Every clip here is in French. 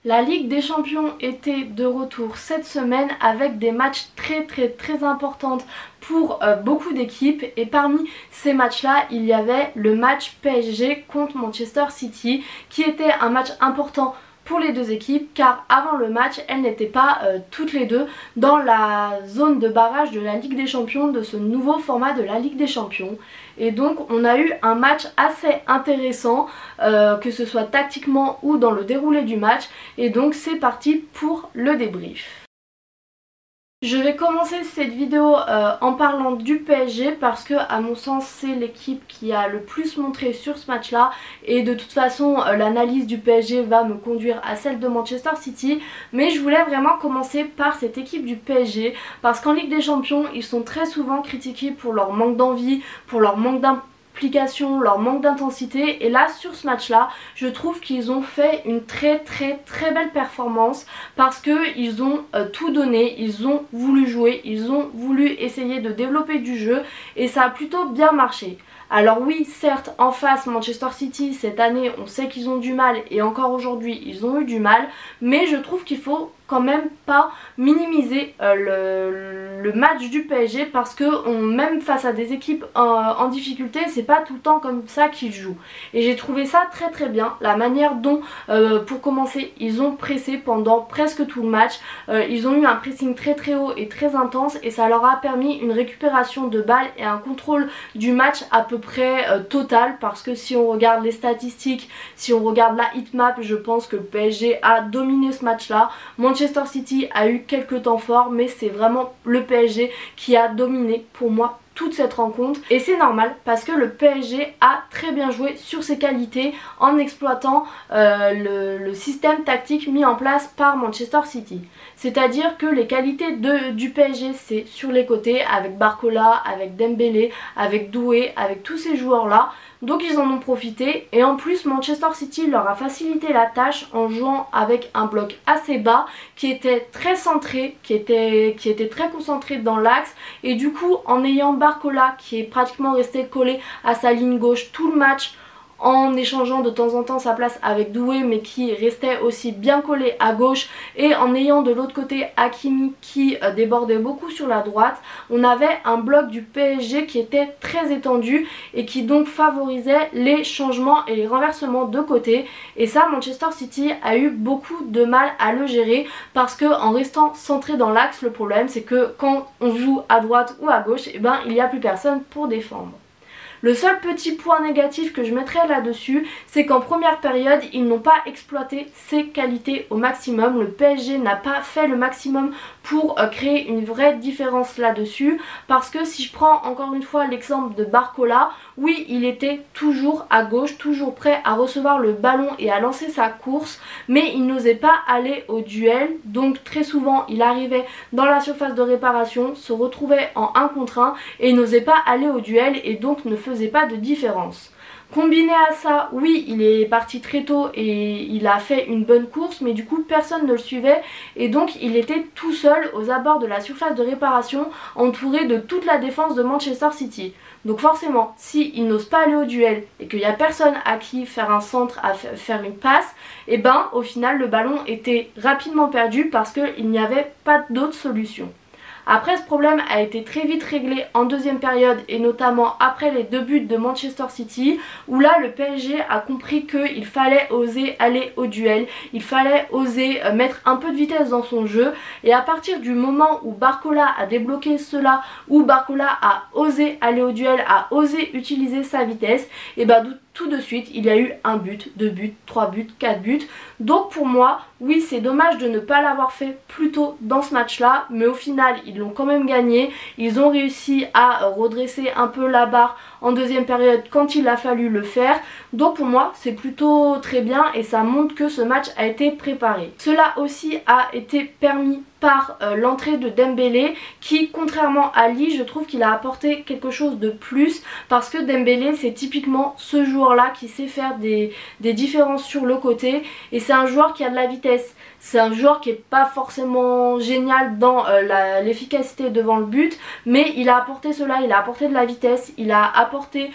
La Ligue des Champions était de retour cette semaine avec des matchs très importants pour beaucoup d'équipes, et parmi ces matchs-là, il y avait le match PSG contre Manchester City qui était un match important pour les deux équipes, car avant le match, elles n'étaient pas toutes les deux dans la zone de barrage de la Ligue des Champions, de ce nouveau format de la Ligue des Champions. Et donc on a eu un match assez intéressant, que ce soit tactiquement ou dans le déroulé du match, et donc c'est parti pour le débrief. Je vais commencer cette vidéo en parlant du PSG parce que à mon sens c'est l'équipe qui a le plus montré sur ce match là, et de toute façon l'analyse du PSG va me conduire à celle de Manchester City, mais je voulais vraiment commencer par cette équipe du PSG parce qu'en Ligue des Champions ils sont très souvent critiqués pour leur manque d'envie, pour leur manque d'implication, leur manque d'intensité, et là sur ce match là je trouve qu'ils ont fait une très belle performance parce que ils ont tout donné, ils ont voulu jouer, ils ont voulu essayer de développer du jeu et ça a plutôt bien marché. Alors oui, certes, en face Manchester City cette année on sait qu'ils ont du mal, et encore aujourd'hui ils ont eu du mal, mais je trouve qu'il faut quand même pas minimiser le match du PSG parce que même face à des équipes en difficulté, c'est pas tout le temps comme ça qu'ils jouent. Et j'ai trouvé ça très bien, la manière dont pour commencer ils ont pressé pendant presque tout le match, ils ont eu un pressing très haut et très intense, et ça leur a permis une récupération de balles et un contrôle du match à peu près total, parce que si on regarde les statistiques, si on regarde la heatmap, je pense que le PSG a dominé ce match là. Manchester City a eu quelques temps forts, mais c'est vraiment le PSG qui a dominé pour moi toute cette rencontre, et c'est normal parce que le PSG a très bien joué sur ses qualités en exploitant le système tactique mis en place par Manchester City. C'est-à-dire que les qualités du PSG c'est sur les côtés, avec Barcola, avec Dembélé, avec Doué, avec tous ces joueurs là. Donc ils en ont profité, et en plus Manchester City leur a facilité la tâche en jouant avec un bloc assez bas qui était très centré, qui était très concentré dans l'axe, et du coup en ayant Barcola qui est pratiquement resté collé à sa ligne gauche tout le match, en échangeant de temps en temps sa place avec Doué mais qui restait aussi bien collé à gauche, et en ayant de l'autre côté Hakimi qui débordait beaucoup sur la droite, on avait un bloc du PSG qui était très étendu et qui donc favorisait les changements et les renversements de côté, et ça Manchester City a eu beaucoup de mal à le gérer parce que en restant centré dans l'axe, le problème c'est que quand on joue à droite ou à gauche, et ben il n'y a plus personne pour défendre. Le seul petit point négatif que je mettrais là-dessus, c'est qu'en première période, ils n'ont pas exploité ses qualités au maximum. Le PSG n'a pas fait le maximum pour créer une vraie différence là-dessus, parce que si je prends encore une fois l'exemple de Barcola, oui, il était toujours à gauche, toujours prêt à recevoir le ballon et à lancer sa course, mais il n'osait pas aller au duel, donc très souvent il arrivait dans la surface de réparation, se retrouvait en 1 contre 1 et n'osait pas aller au duel, et donc ne faisait pas de différence. Combiné à ça, oui, il est parti très tôt et il a fait une bonne course, mais du coup personne ne le suivait, et donc il était tout seul aux abords de la surface de réparation, entouré de toute la défense de Manchester City. Donc forcément, s'il n'ose pas aller au duel et qu'il n'y a personne à qui faire un centre, à faire une passe, et ben au final le ballon était rapidement perdu parce qu'il n'y avait pas d'autre solution. Après, ce problème a été très vite réglé en deuxième période, et notamment après les 2 buts de Manchester City, où là le PSG a compris qu'il fallait oser aller au duel, il fallait oser mettre un peu de vitesse dans son jeu, et à partir du moment où Barcola a débloqué cela, où Barcola a osé aller au duel, a osé utiliser sa vitesse, et ben tout de suite il y a eu 1 but, 2 buts, 3 buts, 4 buts. Donc pour moi, oui, c'est dommage de ne pas l'avoir fait plus tôt dans ce match là, mais au final ils l'ont quand même gagné. Ils ont réussi à redresser un peu la barre en deuxième période quand il a fallu le faire. Donc pour moi c'est plutôt très bien, et ça montre que ce match a été préparé. Cela aussi a été permis par l'entrée de Dembélé, qui contrairement à Lee, je trouve qu'il a apporté quelque chose de plus, parce que Dembélé c'est typiquement ce joueur là qui sait faire des différences sur le côté, et c'est un joueur qui a de la vitesse. C'est un joueur qui est pas forcément génial dans l'efficacité devant le but, mais il a apporté cela, il a apporté de la vitesse, il a apporté apporté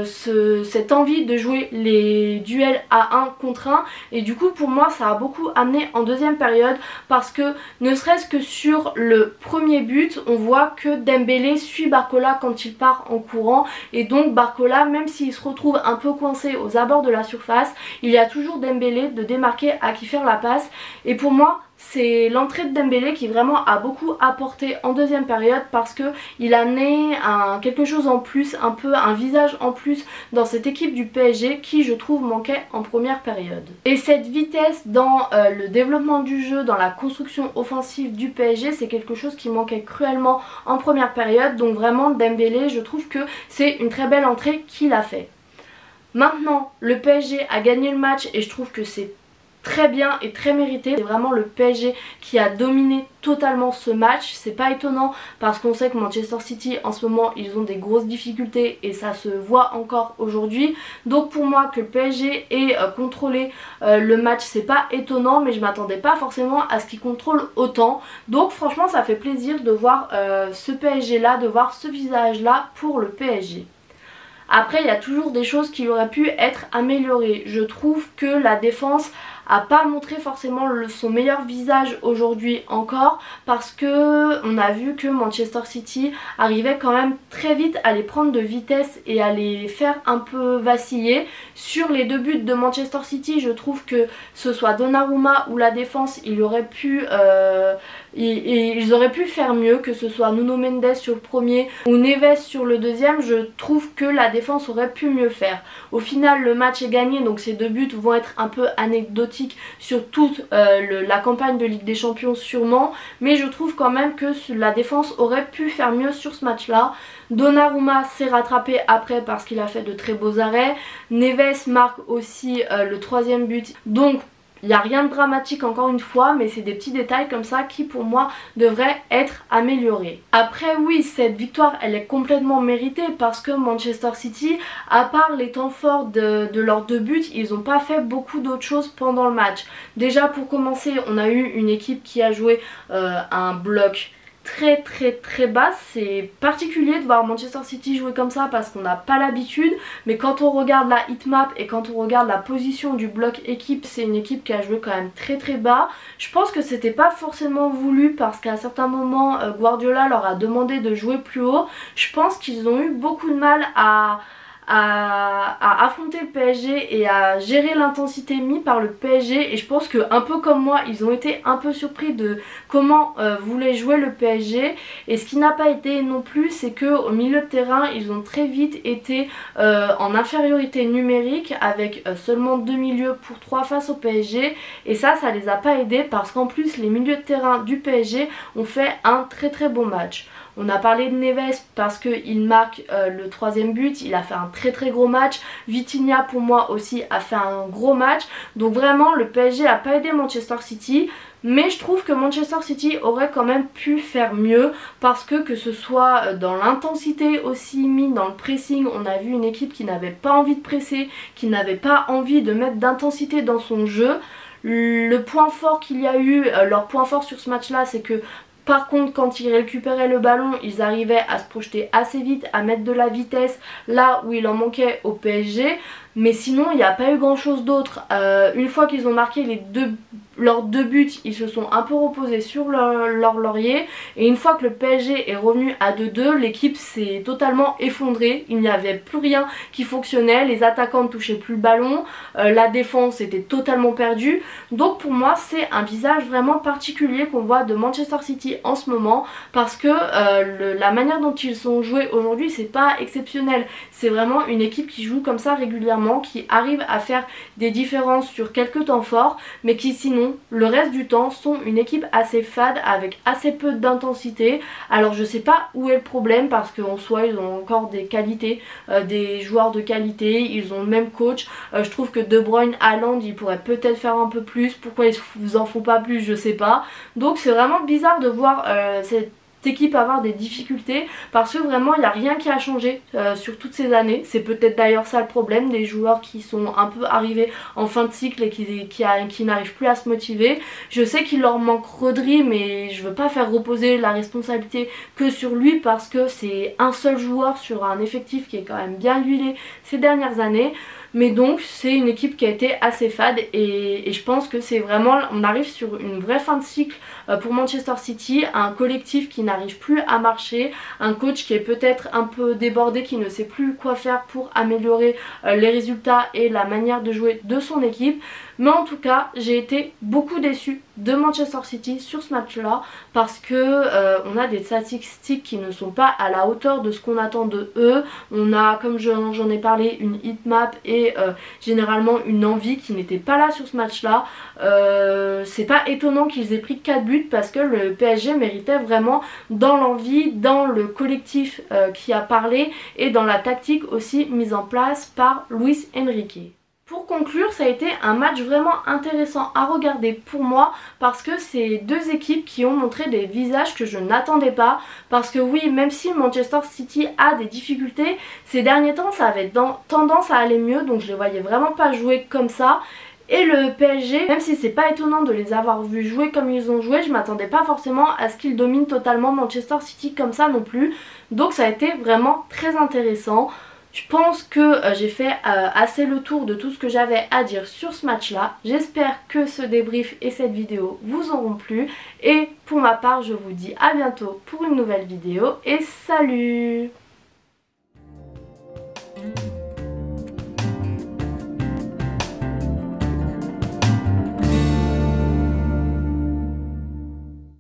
cette envie de jouer les duels à 1 contre 1 et du coup pour moi ça a beaucoup amené en deuxième période parce que ne serait-ce que sur le premier but on voit que Dembélé suit Barcola quand il part en courant et donc Barcola même s'il se retrouve un peu coincé aux abords de la surface il y a toujours Dembélé de démarquer à qui faire la passe et pour moi c'est l'entrée de Dembélé qui vraiment a beaucoup apporté en deuxième période parce que il a amené quelque chose en plus, un peu un visage en plus dans cette équipe du PSG qui je trouve manquait en première période. Et cette vitesse dans le développement du jeu, dans la construction offensive du PSG, c'est quelque chose qui manquait cruellement en première période. Donc vraiment Dembélé, je trouve que c'est une très belle entrée qu'il a fait. Maintenant, le PSG a gagné le match et je trouve que c'est très bien et très mérité. C'est vraiment le PSG qui a dominé totalement ce match. C'est pas étonnant parce qu'on sait que Manchester City en ce moment ils ont des grosses difficultés et ça se voit encore aujourd'hui. Donc pour moi que le PSG ait contrôlé le match c'est pas étonnant mais je m'attendais pas forcément à ce qu'il contrôle autant. Donc franchement ça fait plaisir de voir ce PSG là, de voir ce visage là pour le PSG. Après il y a toujours des choses qui auraient pu être améliorées. Je trouve que la défense a pas montré forcément son meilleur visage aujourd'hui encore parce que on a vu que Manchester City arrivait quand même très vite à les prendre de vitesse et à les faire un peu vaciller. Sur les deux buts de Manchester City je trouve que ce soit Donnarumma ou la défense ils auraient pu faire mieux, que ce soit Nuno Mendes sur le premier ou Neves sur le deuxième. Je trouve que la défense aurait pu mieux faire. Au final le match est gagné donc ces deux buts vont être un peu anecdotiques sur toute la campagne de Ligue des Champions sûrement, mais je trouve quand même que la défense aurait pu faire mieux sur ce match là. Donnarumma s'est rattrapé après parce qu'il a fait de très beaux arrêts, Neves marque aussi le troisième but, donc il n'y a rien de dramatique encore une fois, mais c'est des petits détails comme ça qui pour moi devraient être améliorés. Après oui, cette victoire elle est complètement méritée parce que Manchester City, à part les temps forts de leurs deux buts, ils n'ont pas fait beaucoup d'autres choses pendant le match. Déjà pour commencer, on a eu une équipe qui a joué un bloc très bas. C'est particulier de voir Manchester City jouer comme ça parce qu'on n'a pas l'habitude, mais quand on regarde la hitmap et quand on regarde la position du bloc équipe, c'est une équipe qui a joué quand même très bas. Je pense que c'était pas forcément voulu parce qu'à certains moments Guardiola leur a demandé de jouer plus haut. Je pense qu'ils ont eu beaucoup de mal à affronter le PSG et à gérer l'intensité mise par le PSG, et je pense que un peu comme moi ils ont été un peu surpris de comment voulait jouer le PSG. Et ce qui n'a pas été non plus, c'est que au milieu de terrain ils ont très vite été en infériorité numérique avec seulement 2 milieux pour 3 face au PSG, et ça les a pas aidés parce qu'en plus les milieux de terrain du PSG ont fait un très bon match. On a parlé de Neves parce qu'il marque le troisième but, il a fait un très gros match. Vitinha pour moi aussi a fait un gros match. Donc vraiment le PSG n'a pas aidé Manchester City. Mais je trouve que Manchester City aurait quand même pu faire mieux parce que ce soit dans l'intensité aussi mis dans le pressing, on a vu une équipe qui n'avait pas envie de presser, qui n'avait pas envie de mettre d'intensité dans son jeu. Le point fort qu'il y a eu, leur point fort sur ce match là, c'est que par contre quand ils récupéraient le ballon ils arrivaient à se projeter assez vite, à mettre de la vitesse là où il en manquait au PSG. Mais sinon il n'y a pas eu grand chose d'autre. Une fois qu'ils ont marqué leurs deux buts, ils se sont un peu reposés sur leur laurier. Et une fois que le PSG est revenu à 2-2, l'équipe s'est totalement effondrée. Il n'y avait plus rien qui fonctionnait. Les attaquants ne touchaient plus le ballon. La défense était totalement perdue. Donc pour moi c'est un visage vraiment particulier qu'on voit de Manchester City en ce moment. Parce que la manière dont ils sont joués aujourd'hui c'est pas exceptionnel. C'est vraiment une équipe qui joue comme ça régulièrement, qui arrive à faire des différences sur quelques temps forts, mais qui sinon le reste du temps sont une équipe assez fade avec assez peu d'intensité. Alors je sais pas où est le problème parce qu'en soi ils ont encore des qualités, des joueurs de qualité, ils ont le même coach. Je trouve que De Bruyne, Haaland, ils pourraient peut-être faire un peu plus. Pourquoi ils vous en font pas plus, je sais pas. Donc c'est vraiment bizarre de voir équipe avoir des difficultés parce que vraiment il n'y a rien qui a changé sur toutes ces années. C'est peut-être d'ailleurs ça le problème, des joueurs qui sont un peu arrivés en fin de cycle et qui n'arrivent plus à se motiver. Je sais qu'il leur manque Rodri, mais je veux pas faire reposer la responsabilité que sur lui parce que c'est un seul joueur sur un effectif qui est quand même bien huilé ces dernières années. Mais donc c'est une équipe qui a été assez fade et je pense que c'est vraiment, on arrive sur une vraie fin de cycle pour Manchester City, un collectif qui n'arrive plus à marcher, un coach qui est peut-être un peu débordé, qui ne sait plus quoi faire pour améliorer les résultats et la manière de jouer de son équipe. Mais en tout cas j'ai été beaucoup déçue de Manchester City sur ce match là parce que on a des statistiques qui ne sont pas à la hauteur de ce qu'on attend de eux. On a, comme j'en ai parlé, une heatmap et généralement une envie qui n'était pas là sur ce match là. C'est pas étonnant qu'ils aient pris 4 buts parce que le PSG méritait vraiment dans l'envie, dans le collectif qui a parlé et dans la tactique aussi mise en place par Luis Enrique. Pour conclure, ça a été un match vraiment intéressant à regarder pour moi parce que c'est deux équipes qui ont montré des visages que je n'attendais pas. Parce que oui, même si Manchester City a des difficultés, ces derniers temps ça avait tendance à aller mieux, donc je les voyais vraiment pas jouer comme ça. Et le PSG, même si c'est pas étonnant de les avoir vus jouer comme ils ont joué, je m'attendais pas forcément à ce qu'ils dominent totalement Manchester City comme ça non plus. Donc ça a été vraiment très intéressant. Je pense que j'ai fait assez le tour de tout ce que j'avais à dire sur ce match là. J'espère que ce débrief et cette vidéo vous auront plu. Et pour ma part, je vous dis à bientôt pour une nouvelle vidéo et salut!